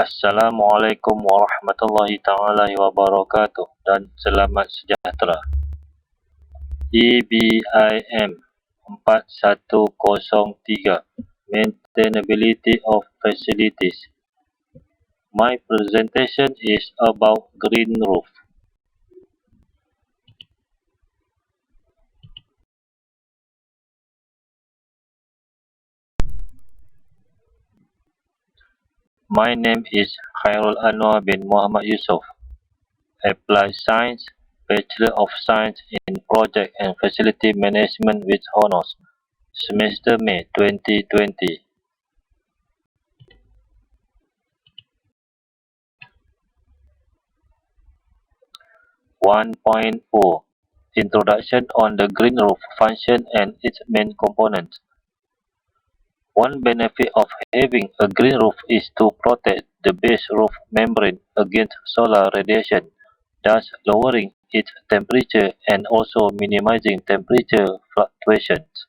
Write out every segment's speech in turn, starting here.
Assalamualaikum warahmatullahi taala wabarakatuh dan selamat sejahtera. EBIM 4103 Maintainability of Facilities. My presentation is about green roof. My name is Khairul Anwar bin Muhammad Yusuf. Applied Science, Bachelor of Science in Project and Facility Management with Honors, Semester May 2020. Introduction on the green roof function and its main components. One benefit of having a green roof is to protect the base roof membrane against solar radiation, thus lowering its temperature and also minimizing temperature fluctuations.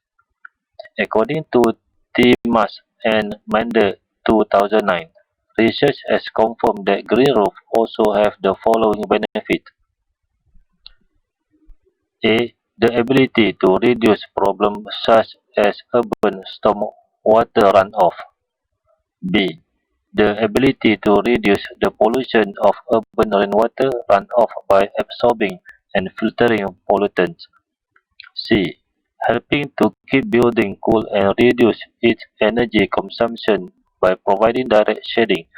According to Timas and Mender 2009, research has confirmed that green roofs also have the following benefits. A. The ability to reduce problems such as urban stormwater runoff. B. The ability to reduce the pollution of urban rainwater runoff by absorbing and filtering pollutants. C. Helping to keep building cool and reduce its energy consumption by providing direct shading,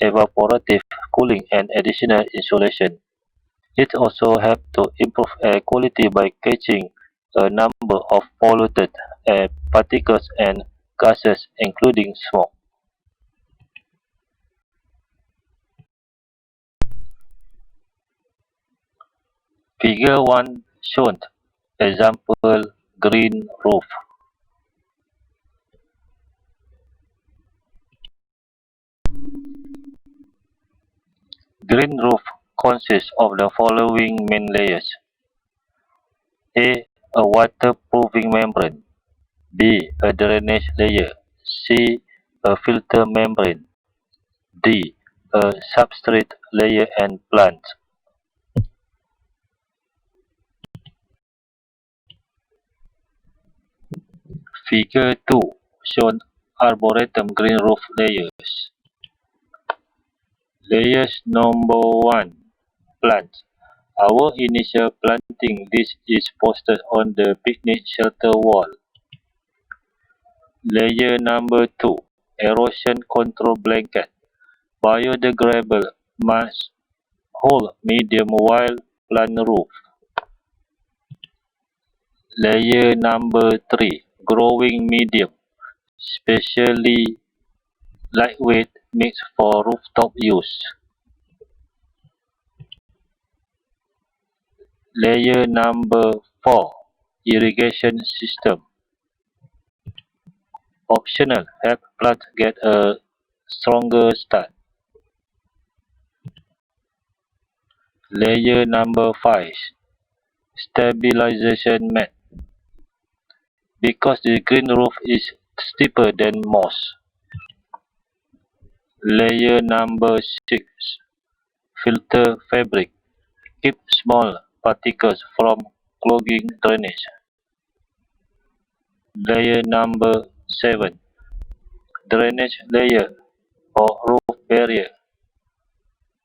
evaporative cooling and additional insulation. It also helps to improve air quality by catching a number of polluted air particles and gases, including smoke. Figure 1 shown. Example green roof. Green roof consists of the following main layers. A. A waterproofing membrane. B. A drainage layer. C. A filter membrane. D. A substrate layer and plants. Figure 2 shown arboretum green roof layers. Layers number 1. Plants. Our initial planting list is posted on the picnic shelter wall. Layer number 2. Erosion control blanket. Biodegradable must hold medium wild plant roof. Layer number 3. Growing medium. Specially lightweight mixed for rooftop use. Layer number 4. Irrigation system. Optional, help plants get a stronger start. Layer number 5. Stabilization mat. Because the green roof is steeper than most. Layer number 6. Filter fabric. Keep small particles from clogging drainage. Layer number 7. Drainage layer or roof barrier.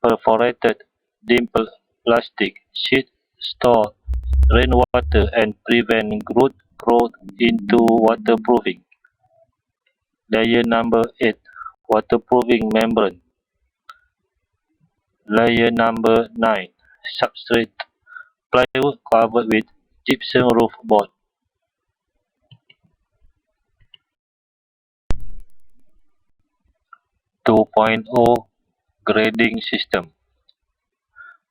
Perforated dimple plastic sheet store rainwater and prevent root growth into waterproofing. Layer number 8. Waterproofing membrane. Layer number 9. Substrate. Plywood covered with gypsum roof board. Grading system.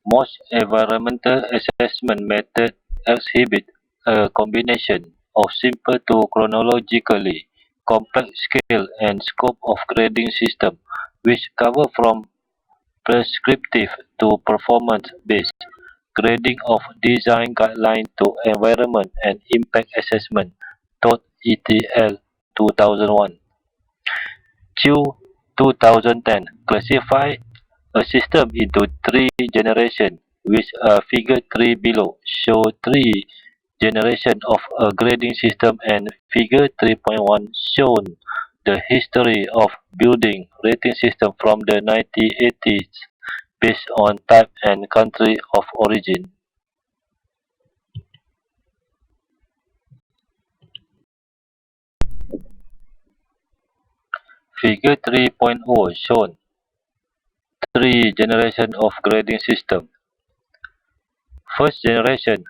Most environmental assessment methods exhibit a combination of simple to chronologically complex scale and scope of grading system, which cover from prescriptive to performance-based grading of design guideline to environment and impact assessment. ETL 2001. Two 2010 classify a system into three generations, which figure 3 below show three generation of a grading system, and figure 3.1 shown the history of building rating system from the 1980s based on type and country of origin. Figure 3.0 shown three generation of grading system. First generation,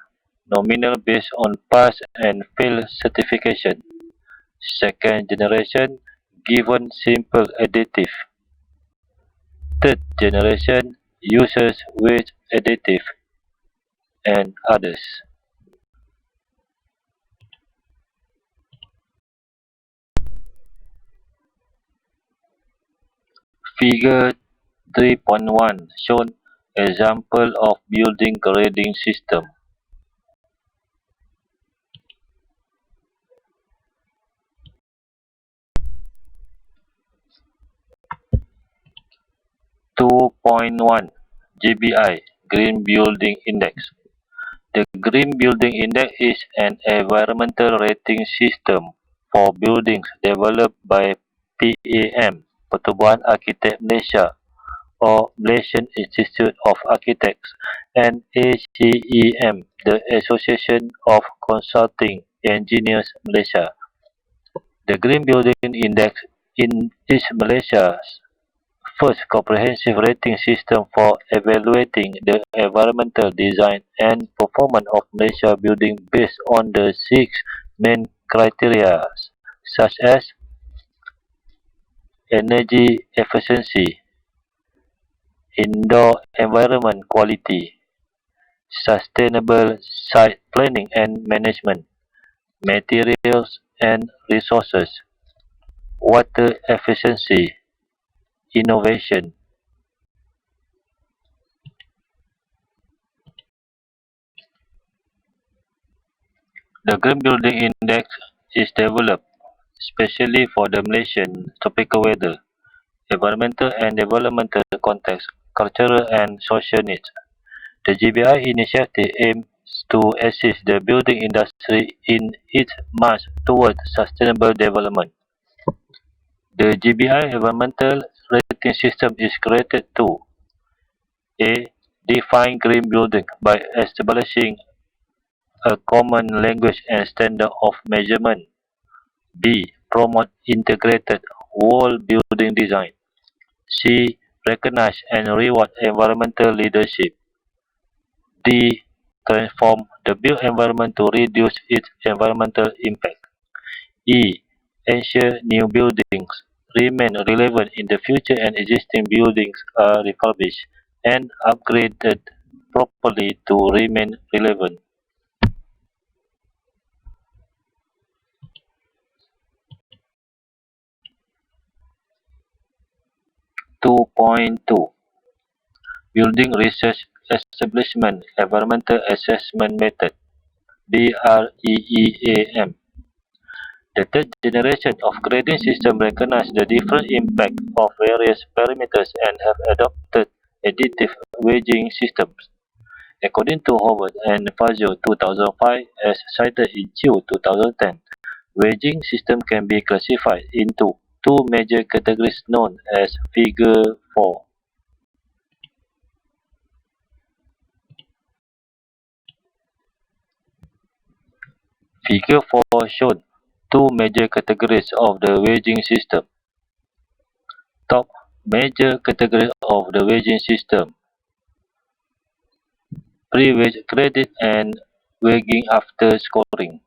nominal based on pass and fail certification. Second generation, given simple additive. Third generation, uses weight additive, and others. Figure 3.1 shown example of building grading system. Two point one GBI Green Building Index. The Green Building Index is an environmental rating system for buildings developed by PAM, Pertubuhan Arkitek Malaysia, or Malaysian Institute of Architects, and ACEM, the Association of Consulting Engineers Malaysia. The Green Building Index is Malaysia's first comprehensive rating system for evaluating the environmental design and performance of Malaysia building based on the six main criteria, such as energy efficiency, indoor environment quality, sustainable site planning and management, materials and resources, water efficiency, innovation. The Green Building Index is developed especially for the Malaysian tropical weather, environmental and developmental context, cultural and social needs. The GBI initiative aims to assist the building industry in its march towards sustainable development. The GBI environmental rating system is created to A. Define green building by establishing a common language and standard of measurement. B. Promote integrated whole building design. C. Recognize and reward environmental leadership. D. Transform the built environment to reduce its environmental impact. E. Ensure new buildings remain relevant in the future and existing buildings are refurbished and upgraded properly to remain relevant. 2.2 Building Research Establishment Environmental Assessment Method BREEAM. The third generation of grading system recognizes the different impact of various parameters and have adopted additive weighting systems. According to Howard and Fazio 2005 as cited in Chiu 2010, weighting system can be classified into two major categories known as Figure 4. Figure 4 showed two major categories of the weighting system. Top major category of the weighting system: pre-weight credit and weighing after scoring.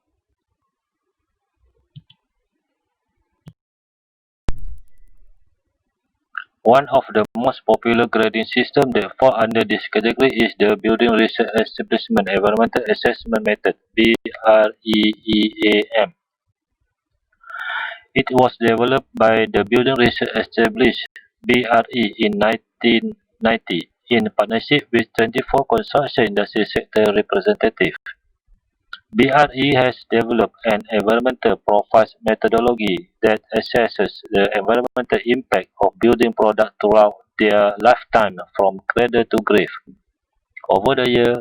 One of the most popular grading systems that fall under this category is the Building Research Establishment Environmental Assessment Method (BREEAM). It was developed by the Building Research Establishment (BRE) in 1990 in partnership with 24 construction industry sector representatives. BRE has developed an environmental profiles methodology that assesses the environmental impact of building products throughout their lifetime from cradle to grave. Over the years,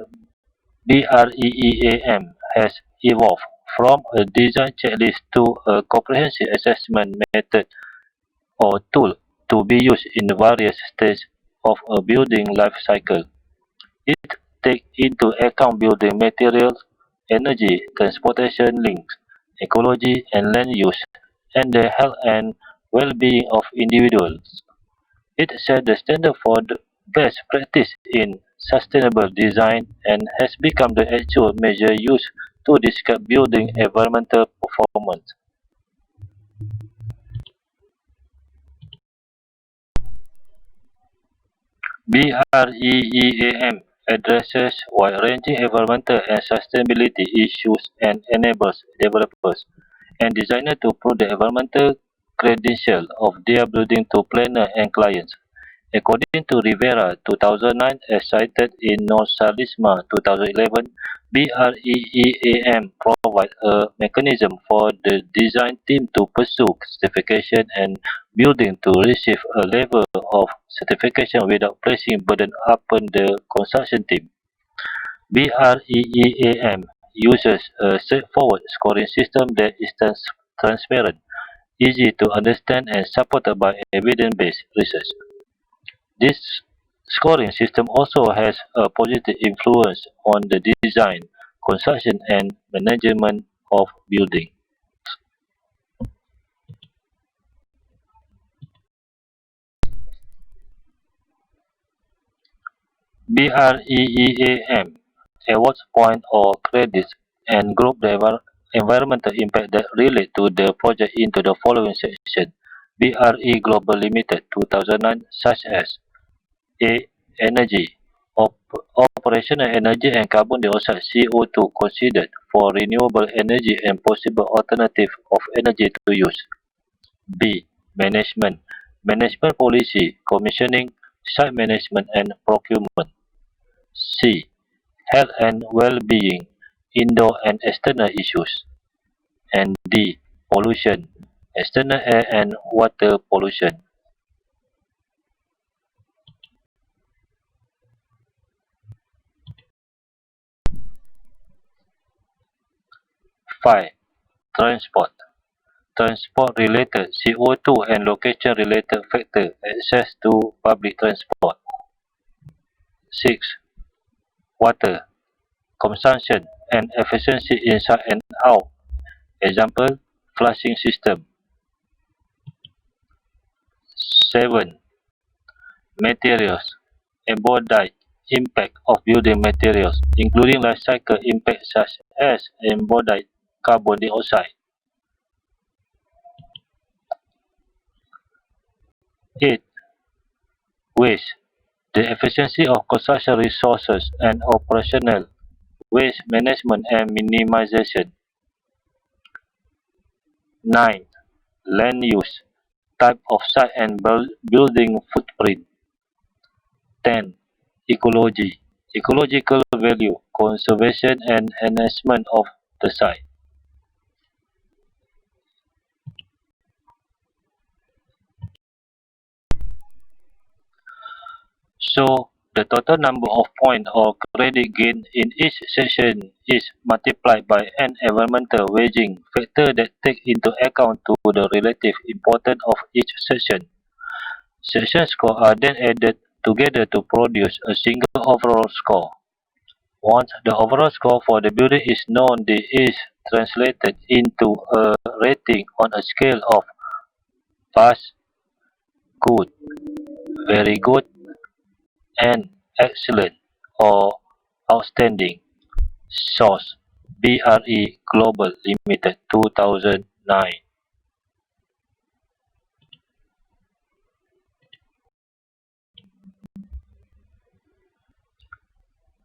BREEAM has evolved from a design checklist to a comprehensive assessment method or tool to be used in various stages of a building life cycle. It takes into account building materials, energy, transportation links, ecology and land use, and the health and well-being of individuals. It sets the standard for the best practice in sustainable design and has become the actual measure used to describe building environmental performance. BREEAM addresses wide-ranging environmental and sustainability issues and enables developers and designers to prove the environmental credentials of their building to planners and clients. According to Rivera 2009, as cited in Norsalisma 2011, BREEAM provides a mechanism for the design team to pursue certification and building to receive a level of certification without placing burden upon the construction team. BREEAM uses a straightforward scoring system that is transparent, easy to understand and supported by evidence-based research. This scoring system also has a positive influence on the design, construction and management of building. BREEAM awards points or credits and group the environmental impact that relate to the project into the following section. BRE Global Limited 2009 such as A. Energy. Operational energy and carbon dioxide CO2 considered for renewable energy and possible alternative of energy to use. B. Management. Management policy, commissioning, site management and procurement. C. Health and well-being, indoor and external issues. And D. Pollution, external air and water pollution. 5. Transport. Transport-related CO2 and location-related factor access to public transport. 6. Water. Consumption and efficiency inside and out. Example, flushing system. 7. Materials. Embodied impact of building materials, including life cycle impact such as embodied carbon dioxide. 8. Waste. The efficiency of construction resources and operational waste management and minimization. 9. Land use. Type of site and building footprint. 10. Ecology. Ecological value, conservation and enhancement of the site. So, the total number of points or credit gained in each section is multiplied by an environmental weighting factor that takes into account to the relative importance of each section. Section scores are then added together to produce a single overall score. Once the overall score for the building is known, this is translated into a rating on a scale of pass, good, very good, and excellent or outstanding. Source: BRE Global Limited 2009.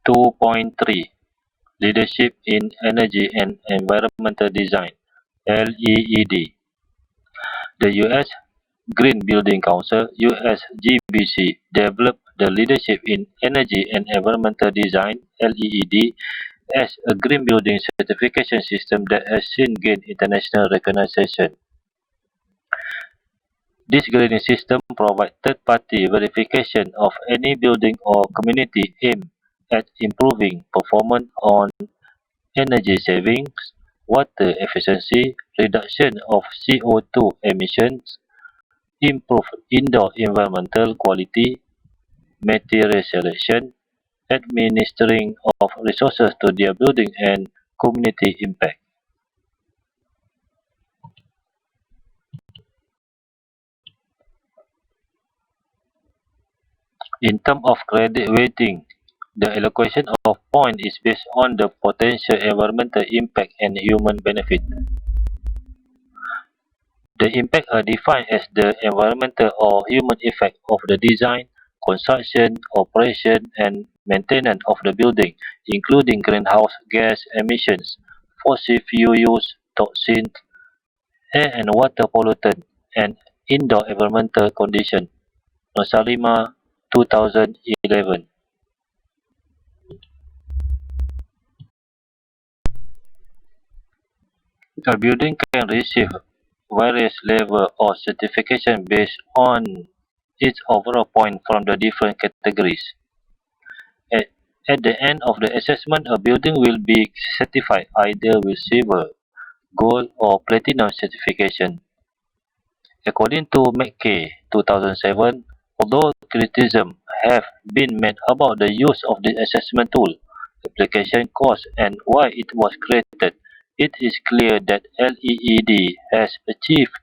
2.3 Leadership in Energy and Environmental Design (LEED). The U.S. Green Building Council (USGBC) developed the Leadership in Energy and Environmental Design (LEED) as a green building certification system that has since gained international recognition. This grading system provides third-party verification of any building or community aimed at improving performance on energy savings, water efficiency, reduction of CO2 emissions, improved indoor environmental quality, material selection, administering of resources to their building and community impact. In terms of credit weighting, the allocation of points is based on the potential environmental impact and human benefit. The impacts are defined as the environmental or human effect of the design, construction, operation, and maintenance of the building, including greenhouse gas emissions, fossil fuel use, toxins, air and water pollutants, and indoor environmental conditions. Nosalima, 2011. A building can receive various levels of certification based on its overall point from the different categories. At, at the end of the assessment, a building will be certified either with silver, gold, or platinum certification. According to McKay, 2007, although criticism have been made about the use of this assessment tool, application cost, and why it was created, it is clear that LEED has achieved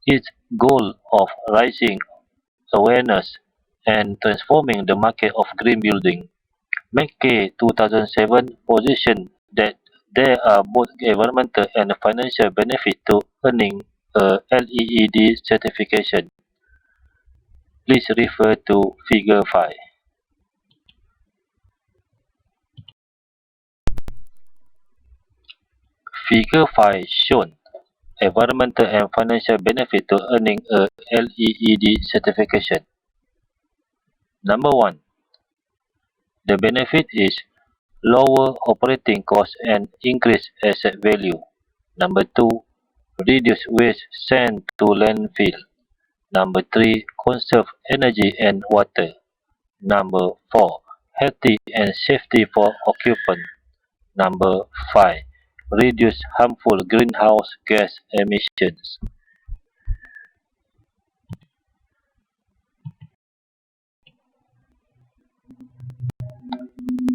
its goal of raising awareness and transforming the market of green building. McKay 2007 positioned that there are both environmental and financial benefits to earning a LEED certification. Please refer to Figure 5. Figure 5 shown environmental and financial benefit to earning a LEED certification. Number 1. The benefit is lower operating costs and increased asset value. Number 2. Reduce waste sent to landfill. Number 3. Conserve energy and water. Number 4. Healthy and safety for occupants. Number 5. Reduce harmful greenhouse gas emissions.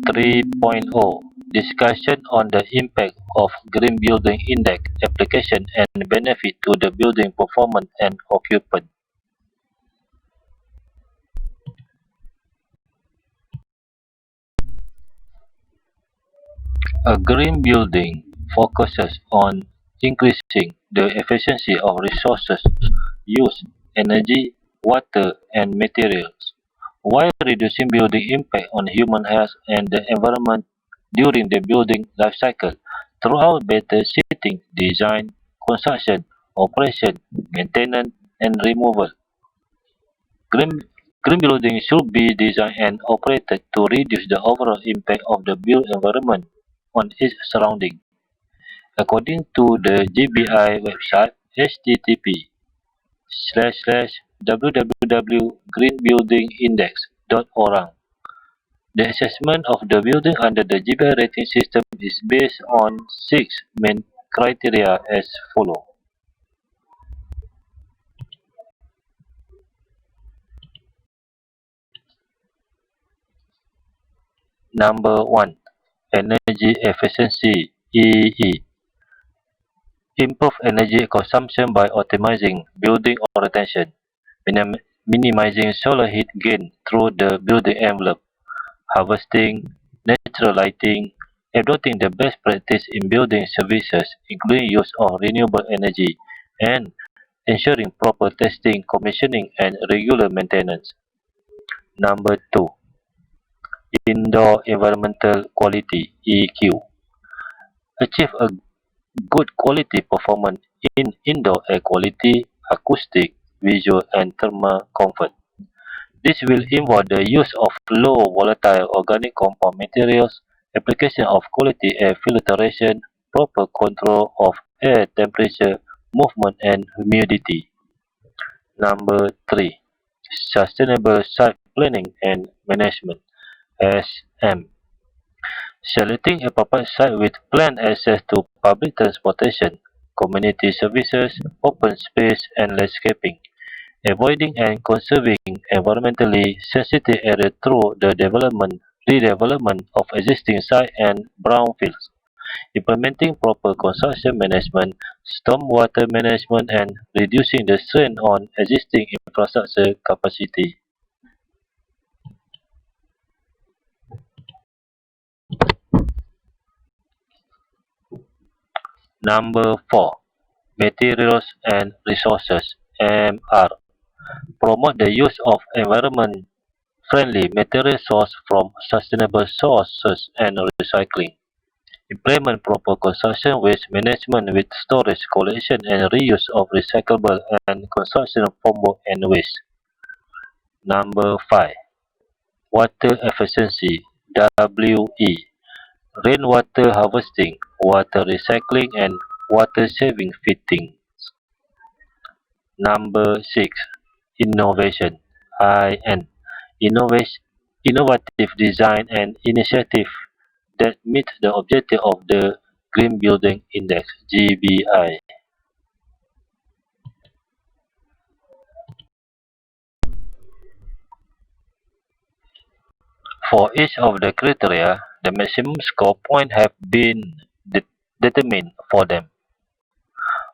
3.0 Discussion on the impact of Green Building Index application and benefit to the building performance and occupant. A green building focuses on increasing the efficiency of resources used, energy, water, and materials, while reducing building impact on human health and the environment during the building life cycle throughout better setting, design, construction, operation, maintenance, and removal. Green, green buildings should be designed and operated to reduce the overall impact of the built environment on its surrounding. According to the GBI website, http://www.greenbuildingindex.org, the assessment of the building under the GBI rating system is based on 6 main criteria as follows. Number 1. Energy efficiency EE. Improve energy consumption by optimizing building orientation, minimizing solar heat gain through the building envelope, harvesting, natural lighting, adopting the best practice in building services, including use of renewable energy, and ensuring proper testing, commissioning, and regular maintenance. Number 2. Indoor environmental quality EQ. Achieve a good quality performance in indoor air quality, acoustic, visual, and thermal comfort. This will involve the use of low volatile organic compound materials, application of quality air filtration, proper control of air temperature, movement and humidity. Number 3. Sustainable Site Planning and Management (SM). Selecting a proper site with planned access to public transportation, community services, open space and landscaping. Avoiding and conserving environmentally sensitive areas through the redevelopment of existing sites and brownfields. Implementing proper construction management, stormwater management and reducing the strain on existing infrastructure capacity. Number 4. Materials and Resources (MR). Promote the use of environment-friendly material sourced from sustainable sources and recycling. Implement proper construction waste management with storage, collection and reuse of recyclable and construction formwork and waste. Number 5. Water efficiency (WE). Rainwater harvesting, water recycling and water saving fittings. Number 6. Innovation (IN). Innovative design and initiative that meet the objective of the Green Building Index (GBI). For each of the criteria, the maximum score points have been determined for them.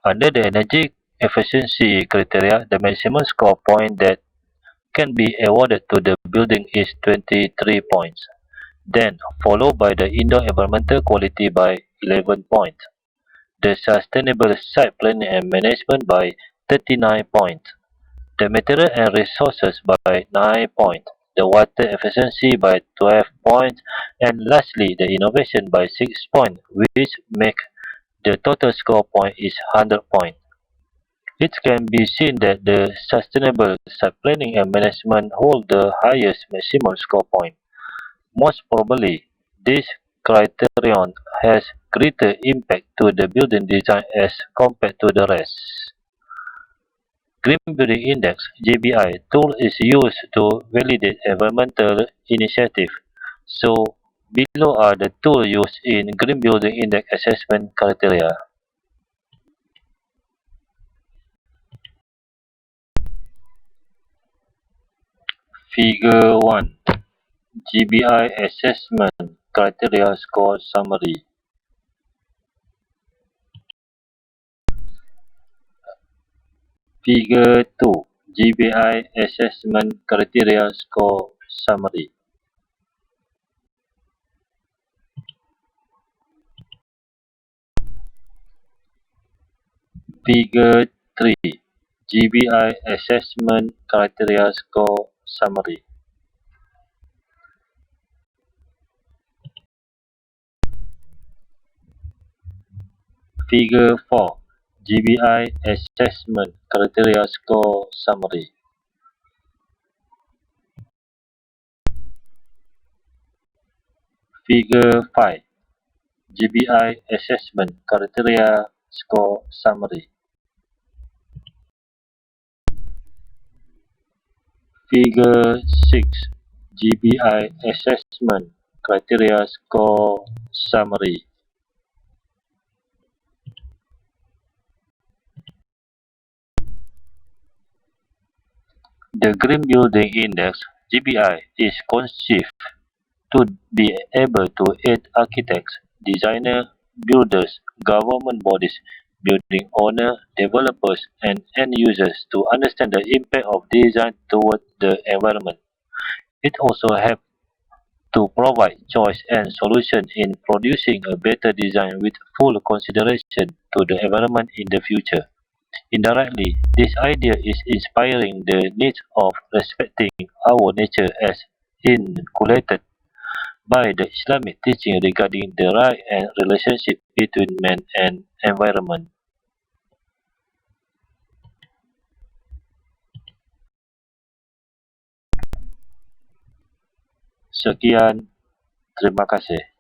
Under the energy efficiency criteria, the maximum score point that can be awarded to the building is 23 points, then followed by the indoor environmental quality by 11 points, the sustainable site planning and management by 39 points, the material and resources by 9 points, the water efficiency by 12 points, and lastly the innovation by 6 points, which make the total score point is 100 points. It can be seen that the sustainable site planning and management hold the highest maximum score point. Most probably, this criterion has greater impact to the building design as compared to the rest. Green Building Index (GBI) tool is used to validate environmental initiatives. So, below are the tools used in Green Building Index assessment criteria. Figure 1. GBI Assessment Criteria Score Summary. Figure 2. GBI Assessment Criteria Score Summary. Figure 3. GBI Assessment Criteria Score Summary. Figure 4. GBI Assessment Criteria Score Summary. Figure 5. GBI Assessment Criteria Score Summary. Figure 6. GBI Assessment Criteria Score Summary. The Green Building Index (GBI) is conceived to be able to aid architects, designers, builders, government bodies, building owners, developers, and end users to understand the impact of design toward the environment. It also helps to provide choice and solution in producing a better design with full consideration to the environment in the future. Indirectly, this idea is inspiring the need of respecting our nature as inculcated by the Islamic teaching regarding the right and relationship between man and environment. Sekian, terima kasih.